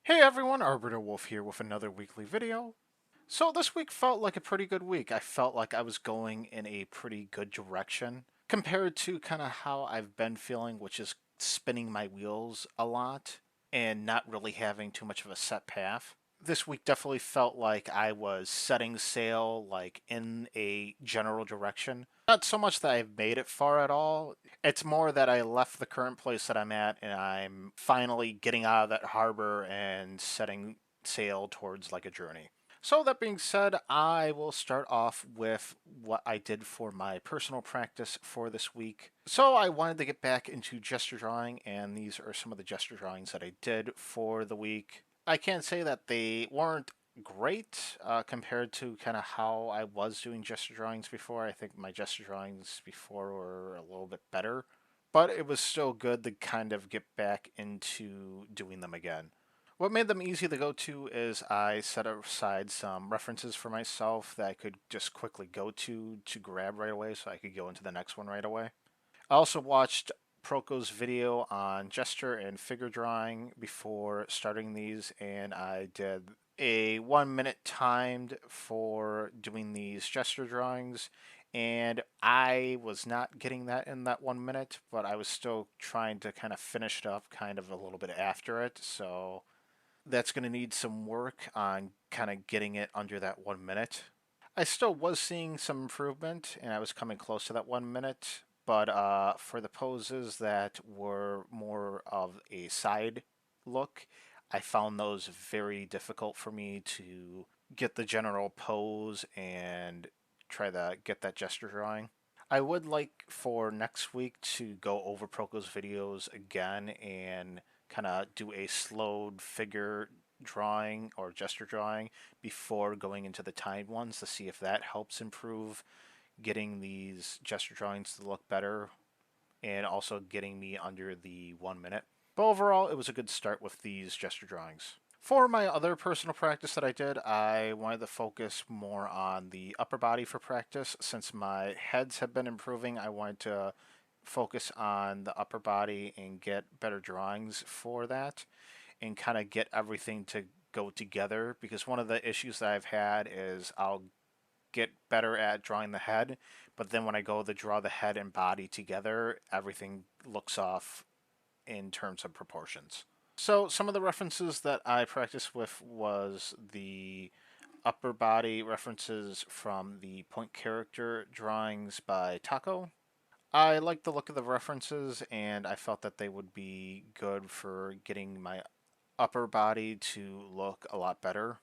Hey everyone, Arbiter Wolf here with another weekly video. So this week felt like a pretty good week. I felt like I was going in a pretty good direction compared to kind of how I've been feeling, which is spinning my wheels a lot and not really having too much of a set path. This week definitely felt like I was setting sail like in a general direction. Not so much that I've made it far at all. It's more that I left the current place that I'm at and I'm finally getting out of that harbor and setting sail towards like a journey. So that being said, I will start off with what I did for my personal practice for this week. So I wanted to get back into gesture drawing, and these are some of the gesture drawings that I did for the week. I can't say that they weren't great compared to kind of how I was doing gesture drawings before. I think my gesture drawings before were a little bit better, but it was still good to kind of get back into doing them again. What made them easy to go to is I set aside some references for myself that I could just quickly go to grab right away so I could go into the next one right away. I also watched Proko's video on gesture and figure drawing before starting these, and I did a 1 minute timed for doing these gesture drawings. And I was not getting that in that 1 minute, but I was still trying to kind of finish it up kind of a little bit after it. So that's going to need some work on kind of getting it under that 1 minute. I still was seeing some improvement, and I was coming close to that 1 minute. But for the poses that were more of a side look, I found those very difficult for me to get the general pose and try to get that gesture drawing. I would like for next week to go over Proko's videos again and kind of do a slowed figure drawing or gesture drawing before going into the timed ones to see if that helps improve getting these gesture drawings to look better and also getting me under the 1 minute. But overall, it was a good start with these gesture drawings. For my other personal practice that I did, I wanted to focus more on the upper body for practice. Since my heads have been improving, I wanted to focus on the upper body and get better drawings for that and kind of get everything to go together because one of the issues that I've had is I'll get better at drawing the head, but then when I go to draw the head and body together, everything looks off in terms of proportions. So some of the references that I practiced with was the upper body references from the point character drawings by Taco. I liked the look of the references and I felt that they would be good for getting my upper body to look a lot better.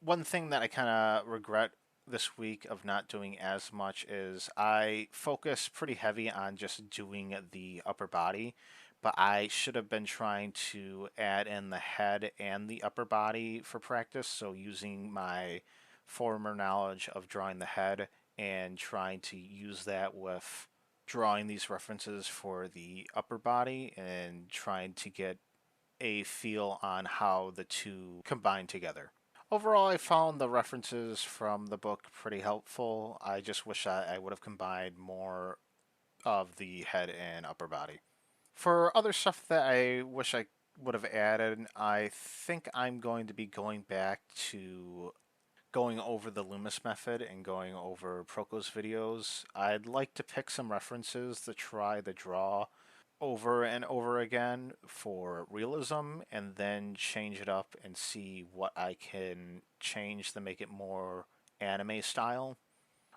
One thing that I kind of regret this week of not doing as much is I focus pretty heavy on just doing the upper body, but I should have been trying to add in the head and the upper body for practice. So using my former knowledge of drawing the head and trying to use that with drawing these references for the upper body and trying to get a feel on how the two combine together. Overall, I found the references from the book pretty helpful. I just wish I would have combined more of the head and upper body. For other stuff that I wish I would have added, I think I'm going to be going back to going over the Loomis method and going over Proko's videos. I'd like to pick some references to try to draw over and over again for realism and then change it up and see what I can change to make it more anime style.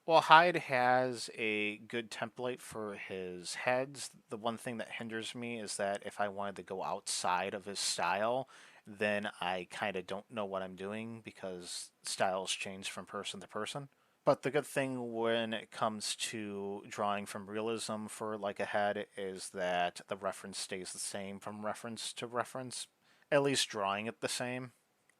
Well, Hyde has a good template for his heads. The one thing that hinders me is that if I wanted to go outside of his style, then I kind of don't know what I'm doing because styles change from person to person. But the good thing when it comes to drawing from realism for like a head is that the reference stays the same from reference to reference, at least drawing it the same.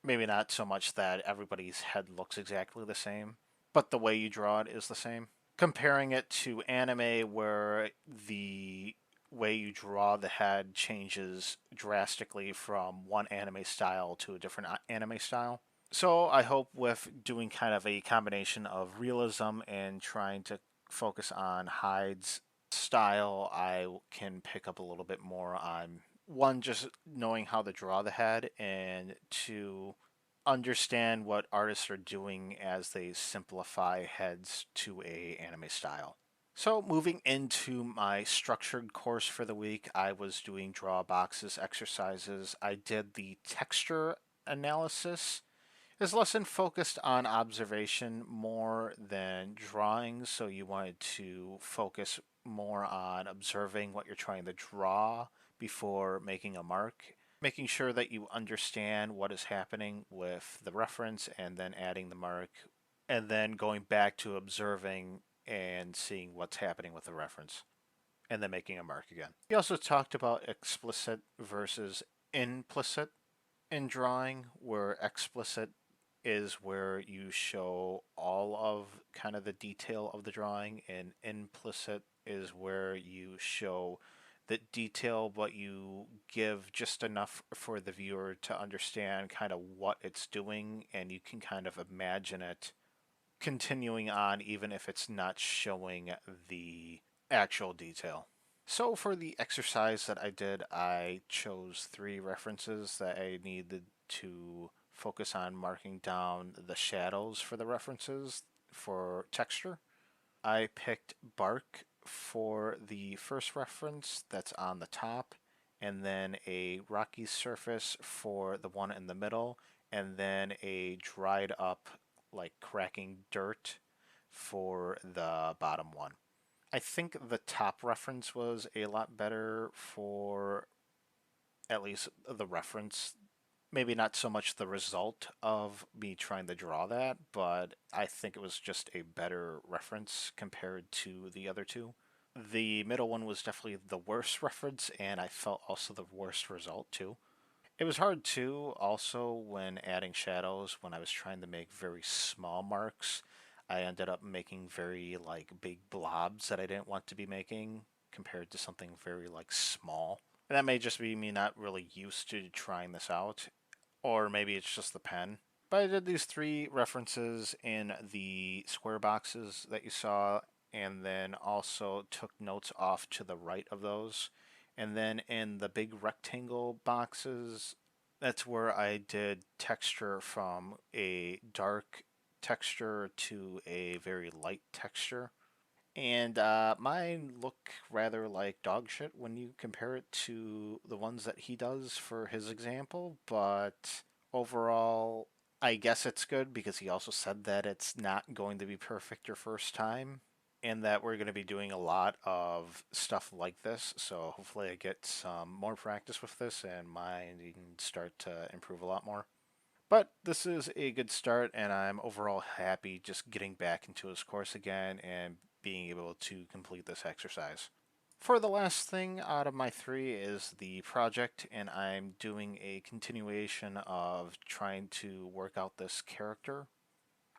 Maybe not so much that everybody's head looks exactly the same, but the way you draw it is the same. Comparing it to anime, where the way you draw the head changes drastically from one anime style to a different anime style. So I hope with doing kind of a combination of realism and trying to focus on Hyde's style, I can pick up a little bit more on one, just knowing how to draw the head, and two, understand what artists are doing as they simplify heads to a anime style. So moving into my structured course for the week, I was doing draw boxes exercises. I did the texture analysis. This lesson focused on observation more than drawing, so you wanted to focus more on observing what you're trying to draw before making a mark, making sure that you understand what is happening with the reference and then adding the mark, and then going back to observing and seeing what's happening with the reference, and then making a mark again. He also talked about explicit versus implicit in drawing, where explicit is where you show all of kind of the detail of the drawing, and implicit is where you show the detail but you give just enough for the viewer to understand kind of what it's doing, and you can kind of imagine it continuing on even if it's not showing the actual detail. So for the exercise that I did, I chose 3 references that I needed to focus on marking down the shadows for the references for texture. I picked bark for the first reference that's on the top, and then a rocky surface for the one in the middle, and then a dried up, like cracking dirt for the bottom one. I think the top reference was a lot better for at least the reference. Maybe not so much the result of me trying to draw that, but I think it was just a better reference compared to the other two. The middle one was definitely the worst reference, and I felt also the worst result too. It was hard too, also, when adding shadows, when I was trying to make very small marks. I ended up making very, like, big blobs that I didn't want to be making compared to something very, like, small. And that may just be me not really used to trying this out, or maybe it's just the pen. But I did these 3 references in the square boxes that you saw, and then also took notes off to the right of those. And then in the big rectangle boxes, that's where I did texture from a dark texture to a very light texture. And mine look rather like dog shit when you compare it to the ones that he does for his example, but overall, I guess it's good because he also said that it's not going to be perfect your first time, and that we're going to be doing a lot of stuff like this. So hopefully, I get some more practice with this and mine can start to improve a lot more. But this is a good start, and I'm overall happy just getting back into his course again and being able to complete this exercise. For the last thing out of my 3 is the project, and I'm doing a continuation of trying to work out this character.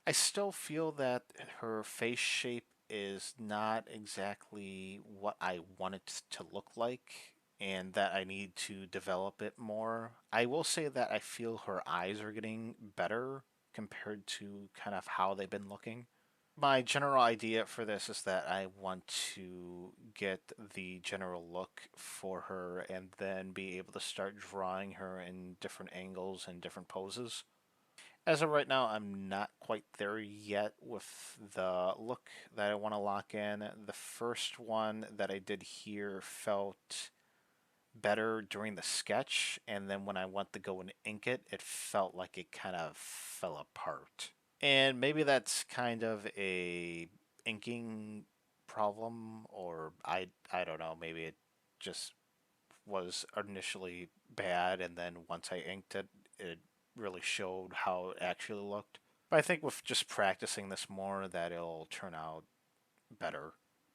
I still feel that her face shape is not exactly what I want it to look like, and that I need to develop it more. I will say that I feel her eyes are getting better compared to kind of how they've been looking. My general idea for this is that I want to get the general look for her and then be able to start drawing her in different angles and different poses. As of right now, I'm not quite there yet with the look that I want to lock in. The first one that I did here felt better during the sketch, and then when I went to go and ink it, it felt like it kind of fell apart. And maybe that's kind of a inking problem, or I don't know, maybe it just was initially bad, and then once I inked it, it really showed how it actually looked. But I think with just practicing this more, that it'll turn out better.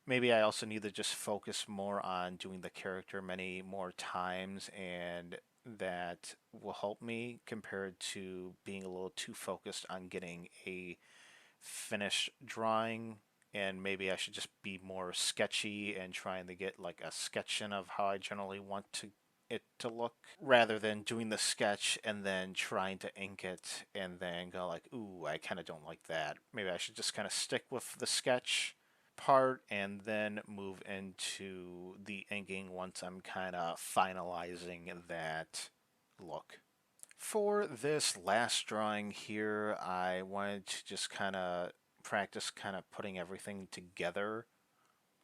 Maybe I also need to just focus more on doing the character many more times, and that will help me compared to being a little too focused on getting a finished drawing. And maybe I should just be more sketchy and trying to get like a sketch in of how I generally want it to look, rather than doing the sketch and then trying to ink it and then go like, ooh, I kind of don't like that. Maybe I should just kind of stick with the sketch part and then move into the inking once I'm kind of finalizing that look. For this last drawing here, I wanted to just kind of practice kind of putting everything together.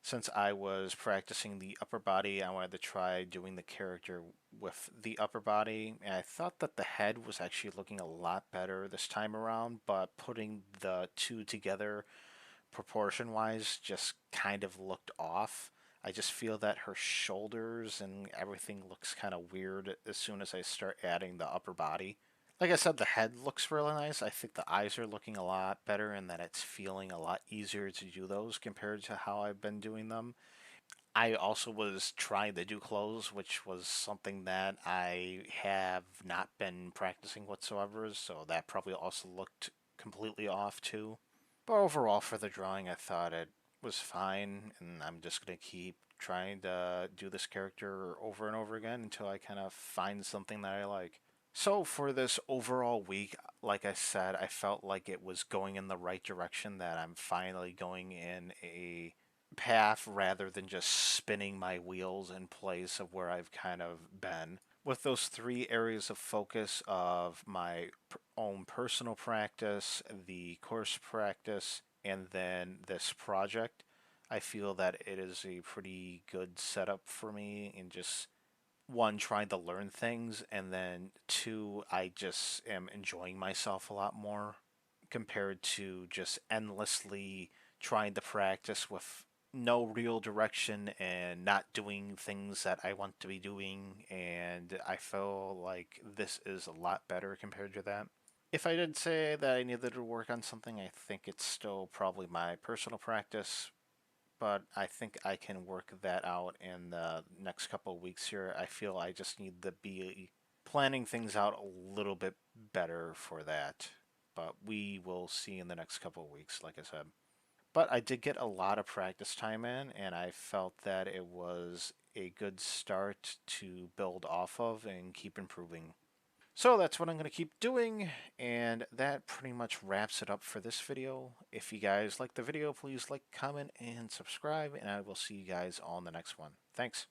Since I was practicing the upper body, I wanted to try doing the character with the upper body, and I thought that the head was actually looking a lot better this time around, but putting the two together proportion wise just kind of looked off. I just feel that her shoulders and everything looks kind of weird as soon as I start adding the upper body. Like I said, the head looks really nice. I think the eyes are looking a lot better and that it's feeling a lot easier to do those compared to how I've been doing them. I also was trying to do clothes, which was something that I have not been practicing whatsoever, so that probably also looked completely off too. But overall, for the drawing, I thought it was fine, and I'm just going to keep trying to do this character over and over again until I kind of find something that I like. So, for this overall week, like I said, I felt like it was going in the right direction, that I'm finally going in a path rather than just spinning my wheels in place of where I've kind of been. With those three areas of focus of my own personal practice, the course practice, and then this project, I feel that it is a pretty good setup for me in just one, trying to learn things, and then two, I just am enjoying myself a lot more compared to just endlessly trying to practice with no real direction and not doing things that I want to be doing. And I feel like this is a lot better compared to that. If I did say that I needed to work on something, I think it's still probably my personal practice, but I think I can work that out in the next couple of weeks here. I feel I just need to be planning things out a little bit better for that. But we will see in the next couple of weeks, like I said. But I did get a lot of practice time in, and I felt that it was a good start to build off of and keep improving. So that's what I'm going to keep doing, and that pretty much wraps it up for this video. If you guys like the video, please like, comment, and subscribe, and I will see you guys on the next one. Thanks.